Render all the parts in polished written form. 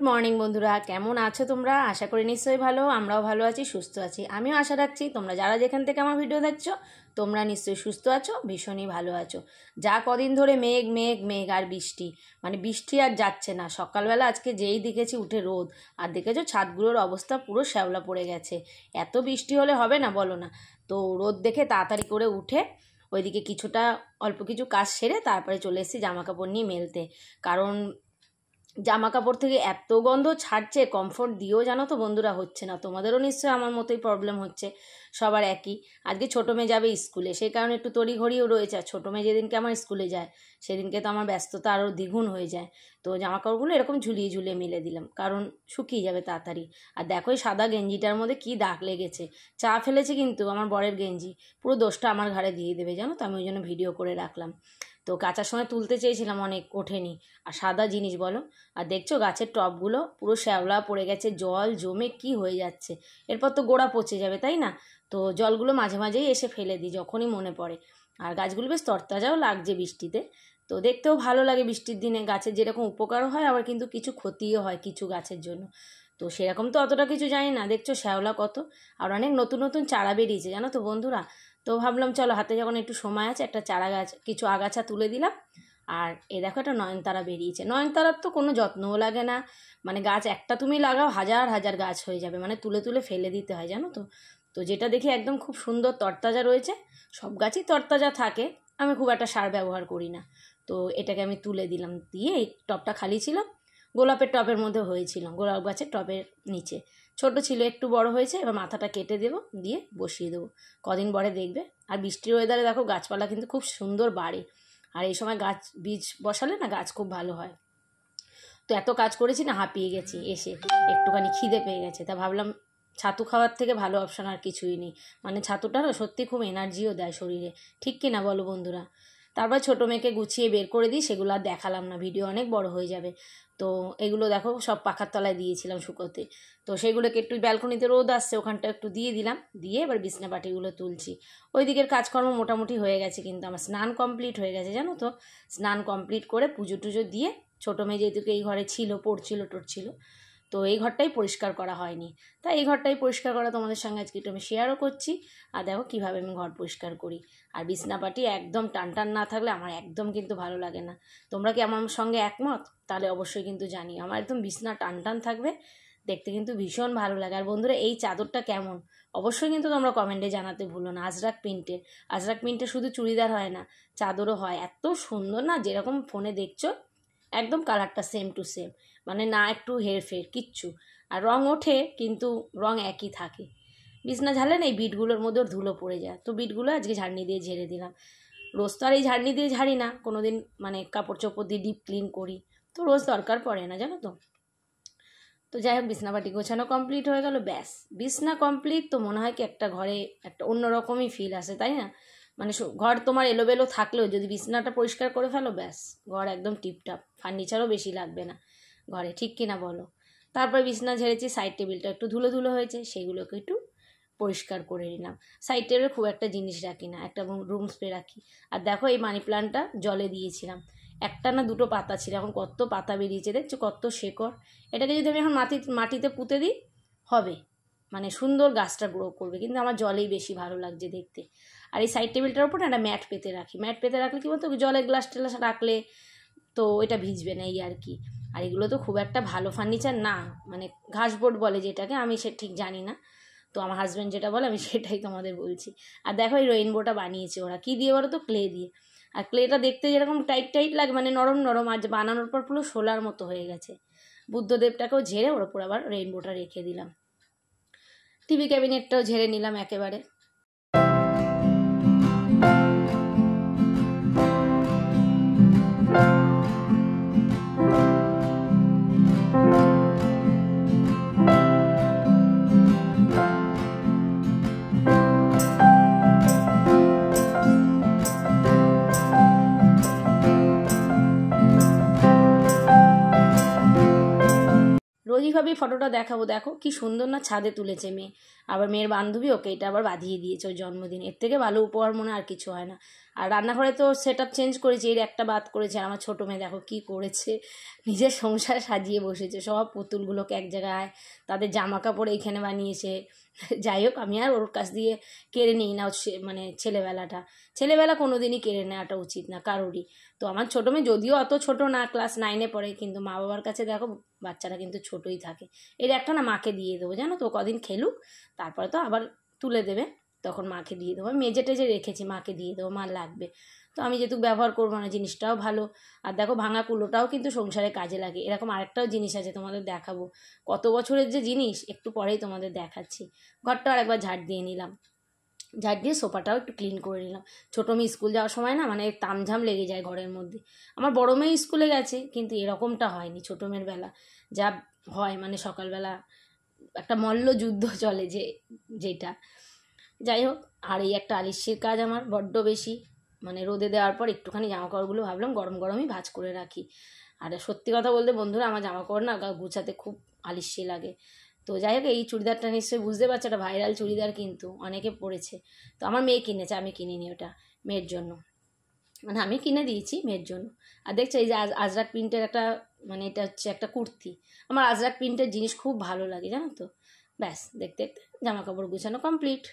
Morning বন্ধুরা, কেমন আছো তোমরা? আশা করি নিশ্চয়ই ভালো। আমরাও ভালো আছি, সুস্থ আছি। আমিও আশা রাখছি তোমরা যারা যেখান থেকে আমার ভিডিও দেখছো তোমরা নিশ্চয়ই সুস্থ আছো, ভীষণই ভালো আছো। যা কদিন ধরে মেঘ মেঘ মেঘ আর বৃষ্টি, মানে বৃষ্টি আর যাচ্ছে না। সকালবেলা আজকে যেই দেখেছি উঠে রোদ, আর দেখেছো ছাদগুলোর অবস্থা পুরো শ্যাওলা পড়ে গেছে। এত বৃষ্টি হলে হবে না বলো না? তো রোদ দেখে তাড়াতাড়ি করে উঠে ওইদিকে কিছুটা অল্প কিছু কাজ সেরে তারপরে চলে এসেছি জামা কাপড় নিয়ে মেলতে। কারণ জামা কাপড় থেকে এত গন্ধ ছাড়ছে, কমফোর্ট দিয়েও জানো তো বন্ধুরা হচ্ছে না। তোমাদেরও নিশ্চয়ই আমার মতোই প্রবলেম হচ্ছে, সবার একই। আজকে ছোটো মেয়ে যাবে স্কুলে, সেই কারণে একটু তড়িঘড়িও রয়েছে। আর ছোটো মেয়ে যেদিনকে আমার স্কুলে যায় সেদিনকে তো আমার ব্যস্ততা আরও দ্বিগুণ হয়ে যায়। তো জামা কাপড়গুলো এরকম ঝুলিয়ে ঝুলিয়ে মেলে দিলাম, কারণ শুকিয়ে যাবে তাড়াতাড়ি। আর দেখো এই সাদা গেঞ্জিটার মধ্যে কি দাগ লেগেছে। চা ফেলেছে কিন্তু আমার বরের গেঞ্জি, পুরো দোষটা আমার ঘাড়ে দিয়ে দেবে জানো তো। আমি ওই জন্য ভিডিও করে রাখলাম। তো কাচার সময় তুলতে চেয়েছিলাম, অনেক ওঠেনি। আর সাদা জিনিস বলো। আর দেখছো গাছের টবগুলো পুরো শ্যাওলা পড়ে গেছে, জল জমে কি হয়ে যাচ্ছে। এরপর তো গোড়া পচে যাবে, তাই না? তো জলগুলো মাঝে মাঝেই এসে ফেলে দিই যখনই মনে পড়ে। আর গাছগুলো বেশ তরতাজাও লাগছে বৃষ্টিতে। তো দেখতেও ভালো লাগে বৃষ্টির দিনে। গাছের যেরকম উপকারও হয়, আবার কিন্তু কিছু ক্ষতিও হয় কিছু গাছের জন্য। তো সেরকম তো অতটা কিছু জানি না। দেখছো শ্যাওলা কত, আর অনেক নতুন নতুন চারা বেরিয়েছে জানো তো বন্ধুরা। তো ভাবলাম চলো, হাতে যখন একটু সময় আছে একটা চারা গাছ, কিছু আগাছা তুলে দিলাম। আর এ দেখো একটা নয়নতারা বেরিয়েছে। নয়নতারার তো কোনো যত্নও লাগে না, মানে গাছ একটা তুমি লাগাও হাজার হাজার গাছ হয়ে যাবে, মানে তুলে তুলে ফেলে দিতে হয় জানো তো। তো যেটা দেখি একদম খুব সুন্দর তরতাজা রয়েছে, সব গাছই তরতাজা থাকে, আমি খুব একটা সার ব্যবহার করি না। তো এটাকে আমি তুলে দিলাম, দিয়ে এই টবটা খালি ছিল, গোলাপের টবের মধ্যে হয়েছিল, গোলাপ গাছের টবের নিচে ছোট ছিল, একটু বড় হয়েছে। এবার মাথাটা কেটে দেবো, দিয়ে বসিয়ে দেবো, কদিন পরে দেখবে। আর বৃষ্টির ওয়েদারে দেখো গাছপালা কিন্তু খুব সুন্দর বাড়ে। আর এই সময় গাছ বীজ বসালে না গাছ খুব ভালো হয়। তো এত কাজ করেছি না, হাঁপিয়ে গেছি, এসে একটুখানি খিদে পেয়ে গেছে। তা ভাবলাম ছাতু খাওয়ার থেকে ভালো অপশান আর কিছুই নেই। মানে ছাতুটা না সত্যি খুব এনার্জিও দেয় শরীরে, ঠিক কি না বলো বন্ধুরা? তারপর ছোটো মেয়েকে গুছিয়ে বের করে দিই, সেগুলো আর দেখালাম না, ভিডিও অনেক বড় হয়ে যাবে। তো এগুলো দেখো সব পাখার তলায় দিয়েছিলাম শুকোতে। তো সেগুলোকে একটু ব্যালকনিতে রোদ আসছে, ওখানটা একটু দিয়ে দিলাম, দিয়ে এবার বিছনা পাটিগুলো তুলছি। ওই দিকের কাজকর্ম মোটামুটি হয়ে গেছে, কিন্তু আমার স্নান কমপ্লিট হয়ে গেছে জানো তো। স্নান কমপ্লিট করে পুজো টুজো দিয়ে, ছোটো মেয়ে যেহেতু এই ঘরে ছিল, পড়ছিল টড়ছিল, তো এই ঘরটাই পরিষ্কার করা হয়নি। তাই এই ঘরটাই পরিষ্কার করা তোমাদের সঙ্গে আজকে একটু আমি শেয়ারও করছি। আর দেখো কীভাবে আমি ঘর পরিষ্কার করি। আর বিছনাপাটি একদম টান টান না থাকলে আমার একদম কিন্তু ভালো লাগে না। তোমরা কি আমার সঙ্গে একমত? তাহলে অবশ্যই কিন্তু জানি, আমার একদম বিছনা টান টান থাকবে, দেখতে কিন্তু ভীষণ ভালো লাগে। আর বন্ধুরা এই চাদরটা কেমন অবশ্যই কিন্তু তোমরা কমেন্টে জানাতে ভুলো না। আজরাক প্রিন্টের, আজরাক প্রিন্টের শুধু চুড়িদার হয় না, চাদরও হয়। এত সুন্দর না, যেরকম ফোনে দেখছো একদম কালারটা সেম টু সেম, মানে না একটু হেরফের কিচ্ছু। আর রং ওঠে কিন্তু রং একই থাকে। বিছনা ঝাড়লে না এই বিটগুলোর মধ্যেও ধুলো পড়ে যায়, তো বিটগুলো আজকে ঝাড়নি দিয়ে ঝেড়ে দিলাম। রোজ তো আর এই ঝাড়নি দিয়ে ঝাড়ি না, কোনো দিন মানে কাপড় চোপড় দিয়ে ডিপ ক্লিন করি, তো রোজ দরকার পড়ে না জানো তো। তো যাই হোক বিছনাপাটি গোছানো কমপ্লিট হয়ে গেল, ব্যাস বিছনা কমপ্লিট। তো মনে হয় কি একটা ঘরে একটা অন্যরকমই ফিল আসে, তাই না? মানে ঘর তোমার এলোবেলো থাকলেও যদি বিছনাটা পরিষ্কার করে ফেলো, ব্যাস ঘর একদম টিপটাপ, ফার্নিচারও বেশি লাগবে না ঘরে, ঠিক কিনা বলো? তারপর বিছনা ঝেড়েছি, সাইড টেবিলটা একটু ধুলো ধুলো হয়েছে, সেগুলোকে একটু পরিষ্কার করে নিলাম। সাইড টেবিলে খুব একটা জিনিস রাখি না, একটা রুম স্প্রে রাখি। আর দেখো এই মানি প্ল্যান্টটা জলে দিয়েছিলাম, একটা না দুটো পাতা ছিল, এখন কত পাতা বেরিয়েছে দেখছো, কত শেকড়। এটাকে যদি আমি এখন মাটিতে পুঁতে দিই হবে, মানে সুন্দর গাছটা গ্রো করবে, কিন্তু আমার জলেই বেশি ভালো লাগছে দেখতে। আর এই সাইড টেবিলটার উপর একটা ম্যাট পেতে রাখি, ম্যাট পেতে রাখলে কি বলতো, জলের গ্লাস টেলাস রাখলে তো এটা ভিজবে না, এই আর কি। আর এগুলো তো খুব একটা ভালো ফার্নিচার না, মানে ঘাসবোর্ড বলে যেটাকে, আমি সে ঠিক জানি না। তো আমার হাজব্যান্ড যেটা বলে আমি সেটাই তোমাদের বলছি। আর দেখো এই রেইনবোটা বানিয়েছে ওরা কী দিয়ে বলো তো, ক্লে দিয়ে। আর ক্লেটা দেখতে যেরকম টাইট টাইট লাগে, মানে নরম নরম, আর বানানোর পর পুরো শোলার মতো হয়ে গেছে। বুদ্ধদেবটাকেও ঝেড়ে ওর উপর আবার রেইনবোটা রেখে দিলাম। টিভি ক্যাবিনেটটাও ঝেড়ে নিলাম একেবারে। রোজই ভাবি ফটোটা দেখাবো, দেখো কি সুন্দর না ছাদে তুলেছে মেয়ে। আবার মেয়ের বান্ধবী ওকে এটা আবার বাঁধিয়ে দিয়েছে ওর জন্মদিন। এর থেকে ভালো উপহার মনে আর কিছু হয় না। আর রান্নাঘরে তো সেট আপ চেঞ্জ করেছি, এর একটা বাদ করেছে। আর আমার ছোটো মেয়ে দেখো কী করেছে, নিজের সংসার সাজিয়ে বসেছে, সব পুতুলগুলোকে এক জায়গায়, তাদের জামা কাপড় এইখানে বানিয়েছে। যাই হোক, আমি আর ওর কাছ দিয়ে কেড়ে নিই না, মানে ছেলেবেলা কোনো দিনই কেড়ে নেওয়াটা উচিত না কারোরই। তো আমার ছোটো মেয়ে যদিও অত ছোট না, ক্লাস 9-এ পড়ে, কিন্তু মা বাবার কাছে দেখো বাচ্চারা কিন্তু ছোটোই থাকে। এর একটা না মাকে দিয়ে দেবো, জানো তো, কদিন খেলুক, তারপরে তো আবার তুলে দেবে, তখন মাকে দিয়ে দেবো। মেজে টেজে রেখেছি, মাকে দিয়ে দেবো, মার লাগবে। তো আমি যেহেতু ব্যবহার করবো না, জিনিসটাও ভালো। আর দেখো ভাঙা কুলোটাও কিন্তু সংসারে কাজে লাগে। এরকম আরেকটাও জিনিস আছে, তোমাদের দেখাবো। কত বছরের যে জিনিস, একটু পরেই তোমাদের দেখাচ্ছি। ঘরটা আর একবার ঝাড় দিয়ে নিলাম, ঝাড় দিয়ে সোফাটাও একটু ক্লিন করে নিলাম। ছোটো মেয়ে স্কুল যাওয়ার সময় না মানে তামঝাম লেগে যায় ঘরের মধ্যে। আমার বড় মেয়ে স্কুলে গেছে, কিন্তু এরকমটা হয়নি ছোটো মেয়ের বেলা। যা হয় মানে সকালবেলা একটা মল্লযুদ্ধ চলে, যেটা যাই হোক। আর এই একটা আলিস্যির কাজ আমার বড্ড বেশি, মানে রোদে দেওয়ার পর একটুখানি জামাকাপড়গুলো ভাবলাম গরম গরমই ভাঁজ করে রাখি। আর সত্যি কথা বলতে বন্ধুরা, আমার জামাকাপড় না গুছাতে খুব আলিস্যি লাগে। তো যাই হোক, এই চুড়িদারটা নিশ্চয়ই বুঝতে পারছো, এটা ভাইরাল চুড়িদার, কিন্তু অনেকে পরেছে। তো আমার মেয়ে কিনেছে, আমি কিনিনি, ওটা মেয়ের জন্য, মানে আমি কিনে দিয়েছি মেয়ের জন্য। আর দেখছো এই যে আজরাক প্রিন্টের একটা, মানে এটা হচ্ছে একটা কুর্তি। আমার আজরাক প্রিন্টের জিনিস খুব ভালো লাগে, জানো তো। ব্যাস, দেখতে দেখতে জামা কাপড় গুছানো কমপ্লিট।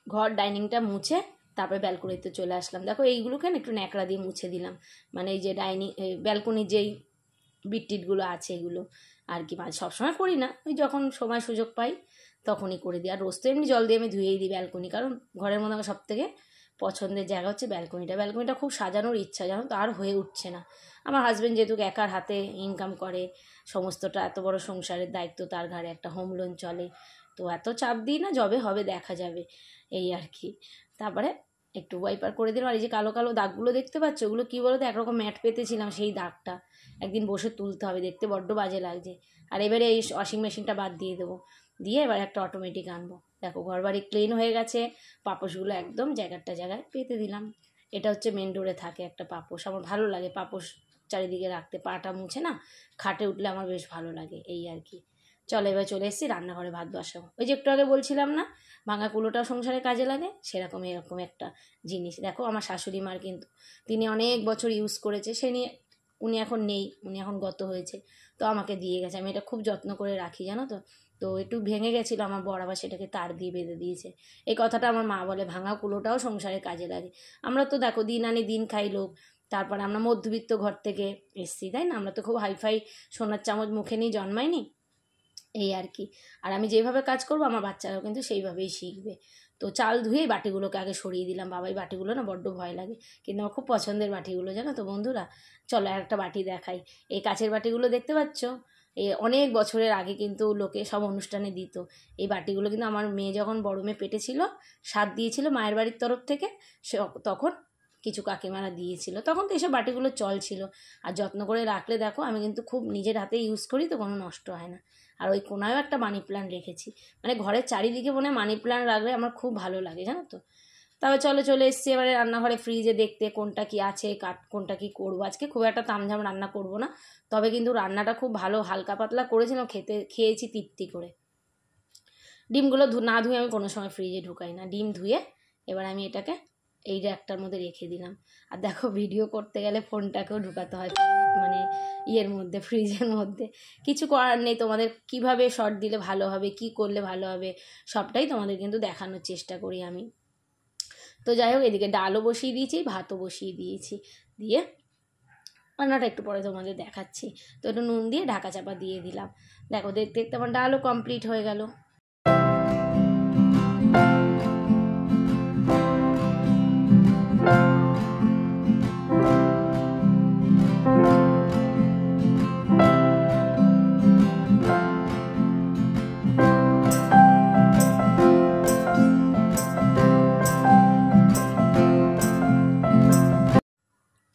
ঘর ডাইনিংটা মুছে তারপরে ব্যালকনিতে চলে আসলাম। দেখো এইগুলোকে না একটু ন্যাকড়া দিয়ে মুছে দিলাম, মানে এই যে ব্যালকনির যেই বিটটিটগুলো আছে এগুলো আর কি। সবসময় করি না, ওই যখন সময় সুযোগ পাই তখনই করে দিই। আর রোজ তো এমনি জল দিয়ে আমি ধুয়েই দিই ব্যালকনি, কারণ ঘরের মধ্যে আমার সবথেকে পছন্দের জায়গা হচ্ছে ব্যালকনিটা খুব সাজানোর ইচ্ছা, জানো তো, আর হয়ে উঠছে না। আমার হাজব্যান্ড যেহেতু একার হাতে ইনকাম করে, সমস্তটা এত বড় সংসারের দায়িত্ব তার ঘাড়ে, একটা হোম লোন চলে, তো এত চাপ দিই না, যবে হবে দেখা যাবে, এই আর কি। তারপরে একটু ওয়াইপার করে দিলাম। আর এই যে কালো কালো দাগগুলো দেখতে পাচ্ছ, ওগুলো কী বলো তো, একরকম ম্যাট পেতেছিলাম, সেই দাগটা একদিন বসে তুলতে হবে, দেখতে বড্ড বাজে লাগছে। আর এবারে এই ওয়াশিং মেশিনটা বাদ দিয়ে দেবো, দিয়ে এবার একটা অটোমেটিক আনবো। দেখো ঘর বাড়ি ক্লিন হয়ে গেছে, পাপোশগুলো একদম জায়গায় পেতে দিলাম। এটা হচ্ছে মেন ডোরে থাকে একটা পাপোশ, আমার ভালো লাগে পাপোশ চারিদিকে রাখতে, পাটা মুছে না খাটে উঠলে আমার বেশ ভালো লাগে, এই আর কি। চলো এবার চলে এসেছি রান্নাঘরে ভাত বসাবো। ওই যে একটু আগে বলছিলাম না ভাঙা কুলোটাও সংসারে কাজে লাগে, সেরকম এরকম একটা জিনিস। দেখো আমার শাশুড়ি মার কিন্তু, তিনি অনেক বছর ইউজ করেছে, সে নিয়ে উনি এখন নেই, উনি এখন গত হয়েছে, তো আমাকে দিয়ে গেছে। আমি এটা খুব যত্ন করে রাখি, জানো তো। তো একটু ভেঙে গেছিলো, আমার বর আবার সেটাকে তার দিয়ে বেঁধে দিয়েছে। এই কথাটা আমার মা বলে, ভাঙা কুলোটাও সংসারে কাজে লাগে। আমরা তো দেখো দিন আনি দিন খাই লোক, তারপর আমরা মধ্যবিত্ত ঘর থেকে এসছি, তাই না, আমরা তো খুব হাইফাই সোনার চামচ মুখে নিয়ে জন্মাইনি, এই আর কি। আর আমি যেভাবে কাজ করবো আমার বাচ্চারাও কিন্তু সেইভাবেই শিখবে। তো চাল ধুয়ে বাটিগুলোকে আগে সরিয়ে দিলাম। বাবাই বাটিগুলো না বড্ড ভয় লাগে, কিন্তু আমার খুব পছন্দের বাটিগুলো, জানো তো বন্ধুরা। চলো আর একটা বাটি দেখাই। এই কাচের বাটিগুলো দেখতে পাচ্ছ, অনেক বছরের আগে কিন্তু লোকে সব অনুষ্ঠানে দিত এই বাটিগুলো। কিন্তু আমার মেয়ে যখন বড় মেয়ে পেটে ছিল, সাথ দিয়েছিল মায়ের বাড়ির তরফ থেকে, তখন কিছু কাকিমারা দিয়েছিল, তখন তো এইসব বাটিগুলো চল ছিল। আর যত্ন করে রাখলে দেখো, আমি কিন্তু খুব নিজের হাতে ইউজ করি, তো কোনো নষ্ট হয় না। আর ওই কোনায়ও একটা মানি প্ল্যান্ট রেখেছি, মানে ঘরের চারিদিকে মনে হয় মানি প্ল্যান্ট রাখলে আমার খুব ভালো লাগে, জানো তো। তবে চলে এসেছি এবারে রান্নাঘরে, ফ্রিজে দেখতে কোনটা কি আছে, কোনটা কি করবো। আজকে খুব একটা তামঝাম রান্না করব না, তবে কিন্তু রান্নাটা খুব ভালো হালকা পাতলা করেছিলাম, খেয়েছি তৃপ্তি করে। ডিমগুলো না ধুয়ে আমি কোনো সময় ফ্রিজে ঢুকাই না, ডিম ধুয়ে এবার আমি এটাকে এই র্যাকটার মধ্যে রেখে দিলাম। আর দেখো ভিডিও করতে গেলে ফোনটাকেও ঢুকাতে হয়, মানে ইয়ের মধ্যে, ফ্রিজের মধ্যে। কিছু করার নেই, তোমাদের কিভাবে শর্ট দিলে ভালো হবে, কি করলে ভালো হবে, সবটাই তোমাদের কিন্তু দেখানোর চেষ্টা করি আমি। তো যাই হোক, এদিকে ডালও বসিয়ে দিয়েছি, ভাতও বসিয়ে দিয়েছি, দিয়ে রান্নাটা একটু পরে তোমাদের দেখাচ্ছি। তো একটু নুন দিয়ে ঢাকা চাপা দিয়ে দিলাম। দেখো দেখতে দেখতে আমার ডালও কমপ্লিট হয়ে গেল।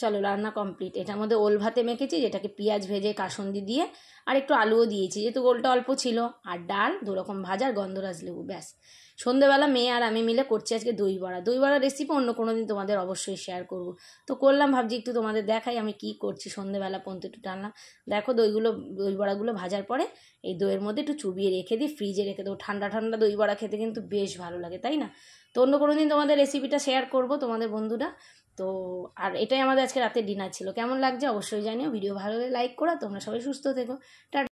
চলো রান্না কমপ্লিট। এটার মধ্যে ওল ভাতে মেখেছি, যেটাকে পেঁয়াজ ভেজে কাসুন্দি দিয়ে আর একটু আলুও দিয়েছি, যেহেতু ওলটা অল্প ছিল, আর ডাল, 2 রকম ভাজা আর গন্ধরাজ লেবু, ব্যাস। সন্ধেবেলা মেয়ে আর আমি মিলে করছি আজকে দই বড়া। দই বড়ার রেসিপি অন্য কোনো দিন তোমাদের অবশ্যই শেয়ার করব। তো করলাম, ভাবছি একটু তোমাদের দেখাই আমি কি করছি। সন্ধেবেলা পর্যন্ত একটু টানলাম। দেখো দই বড়াগুলো ভাজার পরে এই দইয়ের মধ্যে একটু চুবিয়ে রেখে দিই, ফ্রিজে রেখে দেবো। ঠান্ডা ঠান্ডা দই বড়া খেতে কিন্তু বেশ ভালো লাগে, তাই না? তো অন্য কোনো দিন তোমাদের রেসিপিটা শেয়ার করব তোমাদের বন্ধুরা। তো আর এটাই আমাদের আজকে রাতের ডিনার ছিল। কেমন লাগছে অবশ্যই জানিও। ভিডিও ভালো হলে লাইক করো। তোমরা সবাই সুস্থ থেকো। টাটা।